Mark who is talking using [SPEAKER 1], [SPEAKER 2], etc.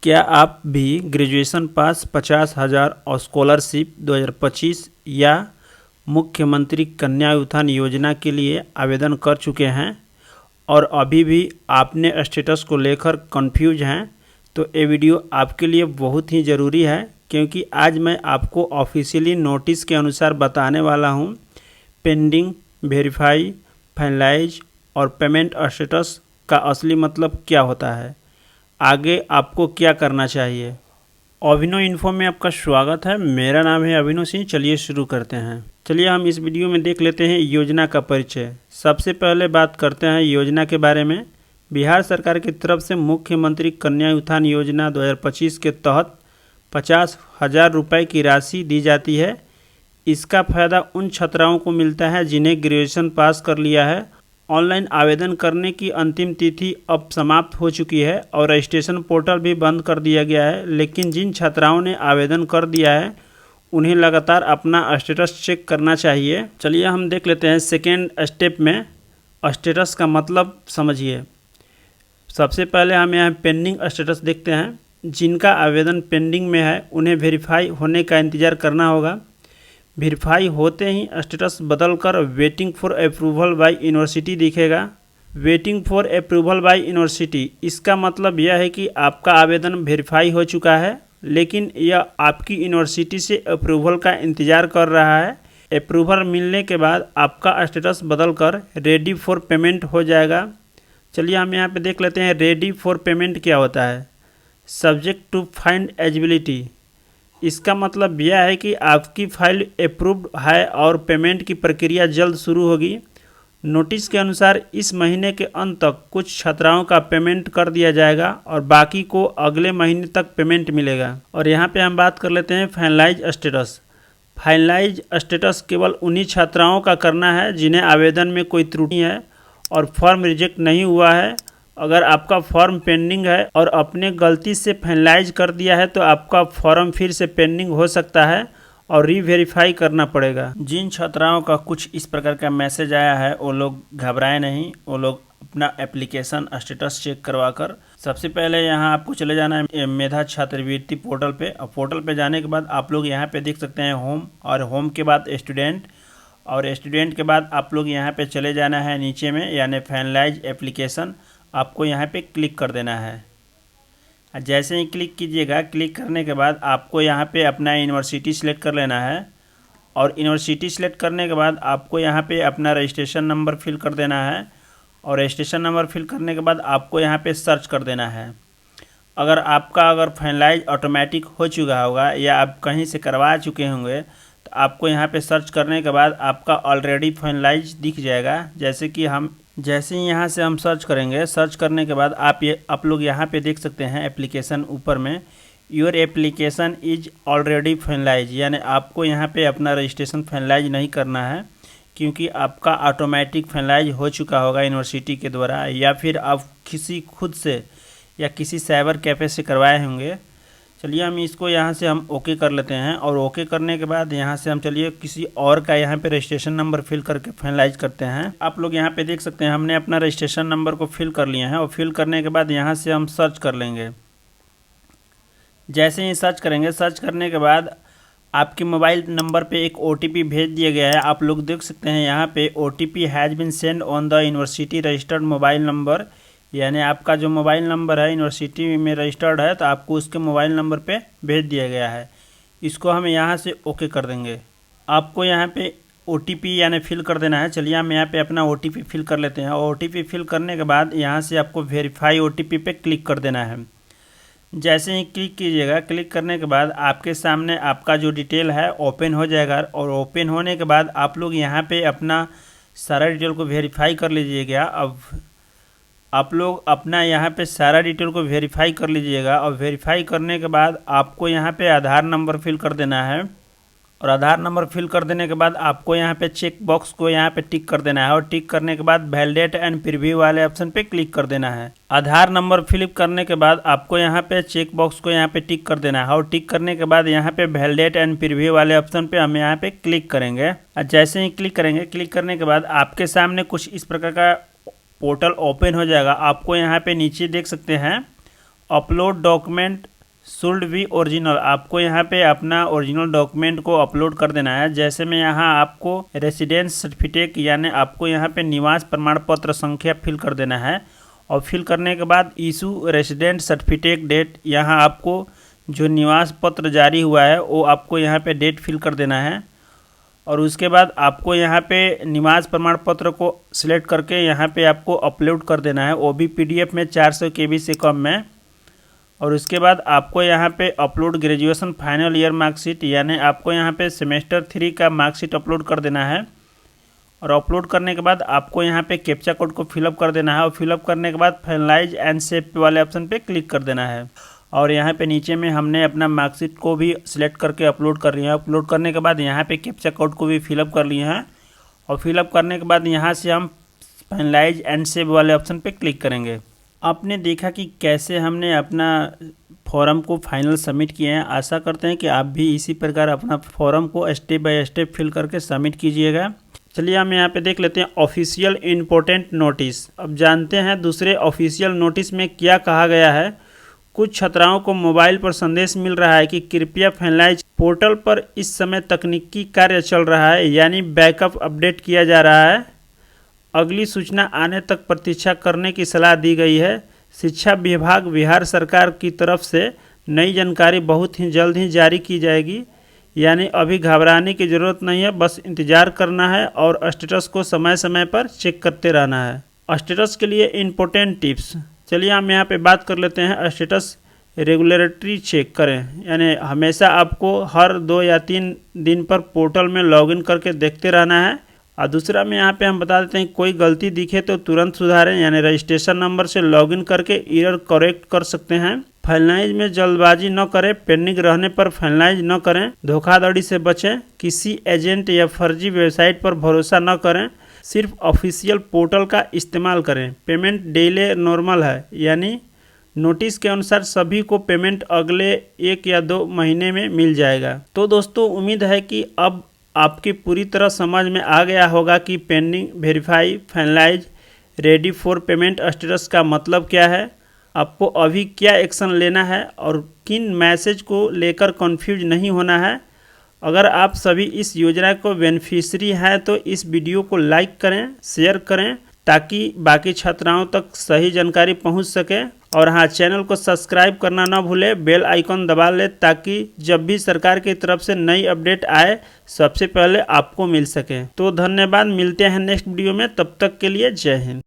[SPEAKER 1] क्या आप भी ग्रेजुएशन पास 50,000 और स्कॉलरशिप 2025 या मुख्यमंत्री कन्या उत्थान योजना के लिए आवेदन कर चुके हैं और अभी भी आपने स्टेटस को लेकर कंफ्यूज हैं? तो ये वीडियो आपके लिए बहुत ही ज़रूरी है, क्योंकि आज मैं आपको ऑफिशियली नोटिस के अनुसार बताने वाला हूँ पेंडिंग, वेरीफाई, फाइनलाइज और पेमेंट स्टेटस का असली मतलब क्या होता है। आगे आपको क्या करना चाहिए। अभिनव इन्फो में आपका स्वागत है। मेरा नाम है अभिनव सिंह। चलिए शुरू करते हैं। चलिए हम इस वीडियो में देख लेते हैं योजना का परिचय। सबसे पहले बात करते हैं योजना के बारे में। बिहार सरकार की तरफ से मुख्यमंत्री कन्या उत्थान योजना 2025 के तहत 50,000 रुपये की राशि दी जाती है। इसका फ़ायदा उन छात्राओं को मिलता है जिन्हें ग्रेजुएशन पास कर लिया है। ऑनलाइन आवेदन करने की अंतिम तिथि अब समाप्त हो चुकी है और रजिस्ट्रेशन पोर्टल भी बंद कर दिया गया है, लेकिन जिन छात्राओं ने आवेदन कर दिया है उन्हें लगातार अपना स्टेटस चेक करना चाहिए। चलिए हम देख लेते हैं सेकेंड स्टेप में स्टेटस का मतलब समझिए। सबसे पहले हम यहाँ पेंडिंग स्टेटस देखते हैं। जिनका आवेदन पेंडिंग में है उन्हें वेरीफाई होने का इंतज़ार करना होगा। वेरीफाई होते ही स्टेटस बदलकर waiting for approval by university दिखेगा। Waiting for approval by university, इसका मतलब यह है कि आपका आवेदन वेरीफाई हो चुका है, लेकिन यह आपकी यूनिवर्सिटी से अप्रूवल का इंतज़ार कर रहा है। अप्रूवल मिलने के बाद आपका स्टेटस बदलकर रेडी फॉर पेमेंट हो जाएगा। चलिए हम यहाँ पे देख लेते हैं रेडी फॉर पेमेंट क्या होता है। सब्जेक्ट टू फाइंड एलिजिबिलिटी, इसका मतलब यह है कि आपकी फ़ाइल अप्रूव्ड है और पेमेंट की प्रक्रिया जल्द शुरू होगी। नोटिस के अनुसार इस महीने के अंत तक कुछ छात्राओं का पेमेंट कर दिया जाएगा और बाकी को अगले महीने तक पेमेंट मिलेगा। और यहाँ पे हम बात कर लेते हैं फाइनलाइज स्टेटस। फाइनलाइज स्टेटस केवल उन्हीं छात्राओं का करना है जिन्हें आवेदन में कोई त्रुटि है और फॉर्म रिजेक्ट नहीं हुआ है। अगर आपका फॉर्म पेंडिंग है और आपने गलती से फाइनलाइज कर दिया है तो आपका फॉर्म फिर से पेंडिंग हो सकता है और रीवेरीफाई करना पड़ेगा। जिन छात्राओं का कुछ इस प्रकार का मैसेज आया है वो लोग घबराए नहीं। वो लोग अपना एप्लीकेशन स्टेटस चेक करवा कर सबसे पहले यहाँ आपको चले जाना है मेधा छात्रवृत्ति पोर्टल पे। और पोर्टल पे जाने के बाद आप लोग यहाँ पे देख सकते हैं होम, और होम के बाद स्टूडेंट, और स्टूडेंट के बाद आप लोग यहाँ पे चले जाना है नीचे में, यानी फाइनलाइज एप्लीकेशन। आपको यहाँ पे क्लिक कर देना है। जैसे ही क्लिक कीजिएगा, क्लिक करने के बाद आपको यहाँ पे अपना यूनिवर्सिटी सिलेक्ट कर लेना है। और यूनिवर्सिटी सिलेक्ट करने के बाद आपको यहाँ पे अपना रजिस्ट्रेशन नंबर फिल कर देना है। और रजिस्ट्रेशन नंबर फिल करने के बाद आपको यहाँ पे सर्च कर देना है। अगर फाइनलाइज ऑटोमेटिक हो चुका होगा या आप कहीं से करवा चुके होंगे तो आपको यहाँ पे सर्च करने के बाद आपका ऑलरेडी फाइनलाइज दिख जाएगा। जैसे ही यहाँ से हम सर्च करेंगे, सर्च करने के बाद आप लोग यहाँ पे देख सकते हैं एप्लीकेशन ऊपर में your application is already finalize, यानी आपको यहाँ पे अपना रजिस्ट्रेशन फाइनलाइज नहीं करना है, क्योंकि आपका ऑटोमेटिक फाइनलाइज हो चुका होगा यूनिवर्सिटी के द्वारा, या फिर आप किसी खुद से या किसी साइबर कैफ़े से करवाए होंगे। चलिए हम इसको यहाँ से हम ओके कर लेते हैं। और ओके करने के बाद यहाँ से हम चलिए किसी और का यहाँ पे रजिस्ट्रेशन नंबर फिल करके फाइनलाइज करते हैं। आप लोग यहाँ पे देख सकते हैं हमने अपना रजिस्ट्रेशन नंबर को फिल कर लिया है। और फिल करने के बाद यहाँ से हम सर्च कर लेंगे। जैसे ही सर्च करेंगे, सर्च करने के बाद आपके मोबाइल नंबर पे एक OTP भेज दिया गया है। आप लोग देख सकते हैं यहाँ पे OTP has been send on the university registered mobile number, यानी आपका जो मोबाइल नंबर है यूनिवर्सिटी में रजिस्टर्ड है तो आपको उसके मोबाइल नंबर पे भेज दिया गया है। इसको हम यहाँ से ओके कर देंगे। आपको यहाँ पे OTP यानी फिल कर देना है। चलिए हम यहाँ पे अपना OTP फिल कर लेते हैं। और OTP फिल करने के बाद यहाँ से आपको वेरीफाई OTP पे क्लिक कर देना है। जैसे ही क्लिक कीजिएगा, क्लिक करने के बाद आपके सामने आपका जो डिटेल है ओपन हो जाएगा। और ओपन होने के बाद आप लोग यहाँ पे अपना सारा डिटेल को वेरीफाई कर लीजिएगा। अब आप लोग अपना यहाँ पे सारा डिटेल को वेरीफाई कर लीजिएगा। और वेरीफाई करने के बाद आपको यहाँ पे आधार नंबर फिल कर देना है। और आधार नंबर फिल कर देने के बाद आपको यहाँ पे चेक बॉक्स को यहाँ पे टिक कर देना है। और टिक करने के बाद वैलिडेट एंड प्रीव्यू वाले ऑप्शन पे क्लिक कर देना है। आधार नंबर फिल करने के बाद आपको यहाँ पे चेक बॉक्स को यहाँ पे टिक कर देना है। और टिक करने के बाद यहाँ पे वैलिडेट एंड प्रीव्यू वाले ऑप्शन पे हम यहाँ पे क्लिक करेंगे। और जैसे ही क्लिक करेंगे, क्लिक करने के बाद आपके सामने कुछ इस प्रकार का पोर्टल ओपन हो जाएगा। आपको यहाँ पे नीचे देख सकते हैं upload document should be original. आपको यहाँ पे अपना ओरिजिनल डॉक्यूमेंट को अपलोड कर देना है। जैसे में यहाँ आपको रेसिडेंस सर्टिफिकेट यानी आपको यहाँ पे निवास प्रमाण पत्र संख्या फिल कर देना है, और फिल करने के बाद इशू रेसिडेंट सर्टिफिकेट डेट, यहाँ आपको जो निवास पत्र जारी हुआ है वो आपको यहाँ पे डेट फिल कर देना है। और उसके बाद आपको यहाँ पे निवास प्रमाण पत्र को सिलेक्ट करके यहाँ पे आपको अपलोड कर देना है, वो भी PDF में 400 KB से कम में। और उसके बाद आपको यहाँ पे upload graduation final year marksheet, यानी आपको यहाँ पे सेमेस्टर 3 का मार्कशीट अपलोड कर देना है। और अपलोड करने के बाद आपको यहाँ पे कैप्चा कोड को फिलअप कर देना है, और फिलअप करने के बाद फाइनलाइज एंड सेव वाले ऑप्शन पे क्लिक कर देना है। और यहाँ पे नीचे में हमने अपना मार्कशीट को भी सिलेक्ट करके अपलोड कर लिया है। अपलोड करने के बाद यहाँ पे कैप्चा कोड को भी फिलअप कर लिए हैं, और फिलअप करने के बाद यहाँ से हम फाइनलाइज एंड सेव वाले ऑप्शन पे क्लिक करेंगे। आपने देखा कि कैसे हमने अपना फॉर्म को फाइनल सबमिट किए हैं। आशा करते हैं कि आप भी इसी प्रकार अपना फॉर्म को स्टेप बाय स्टेप फिल करके सबमिट कीजिएगा। चलिए हम यहाँ पे देख लेते हैं ऑफिशियल इम्पोर्टेंट नोटिस। अब जानते हैं दूसरे ऑफिशियल नोटिस में क्या कहा गया है। कुछ छात्राओं को मोबाइल पर संदेश मिल रहा है कि कृपया फाइनलाइज पोर्टल पर इस समय तकनीकी कार्य चल रहा है, यानी बैकअप अपडेट किया जा रहा है। अगली सूचना आने तक प्रतीक्षा करने की सलाह दी गई है। शिक्षा विभाग बिहार सरकार की तरफ से नई जानकारी बहुत ही जल्द ही जारी की जाएगी, यानी अभी घबराने की ज़रूरत नहीं है, बस इंतज़ार करना है और स्टेटस को समय समय पर चेक करते रहना है। स्टेटस के लिए इम्पोर्टेंट टिप्स, चलिए हम यहाँ पे बात कर लेते हैं। स्टेटस रेगुलरिटी चेक करें, यानी हमेशा आपको हर 2 या 3 दिन पर पोर्टल में लॉगिन करके देखते रहना है। और दूसरा में यहाँ पे हम बता देते हैं कोई गलती दिखे तो तुरंत सुधारें, यानी रजिस्ट्रेशन नंबर से लॉगिन करके एरर करेक्ट कर सकते हैं। फाइनलाइज में जल्दबाजी न करें, पेंडिंग रहने पर फाइनलाइज न करें। धोखाधड़ी से बचें, किसी एजेंट या फर्जी वेबसाइट पर भरोसा न करें, सिर्फ ऑफिशियल पोर्टल का इस्तेमाल करें। पेमेंट डिले नॉर्मल है, यानी नोटिस के अनुसार सभी को पेमेंट अगले 1 या 2 महीने में मिल जाएगा। तो दोस्तों उम्मीद है कि अब आपकी पूरी तरह समझ में आ गया होगा कि pending, verify, finalize, ready for payment status का मतलब क्या है, आपको अभी क्या एक्शन लेना है और किन मैसेज को लेकर कंफ्यूज नहीं होना है। अगर आप सभी इस योजना को बेनिफिशियरी हैं तो इस वीडियो को लाइक करें, शेयर करें, ताकि बाकी छात्राओं तक सही जानकारी पहुंच सके। और हाँ, चैनल को सब्सक्राइब करना ना भूलें, बेल आइकॉन दबा लें, ताकि जब भी सरकार की तरफ से नई अपडेट आए सबसे पहले आपको मिल सके। तो धन्यवाद, मिलते हैं नेक्स्ट वीडियो में, तब तक के लिए जय हिंद।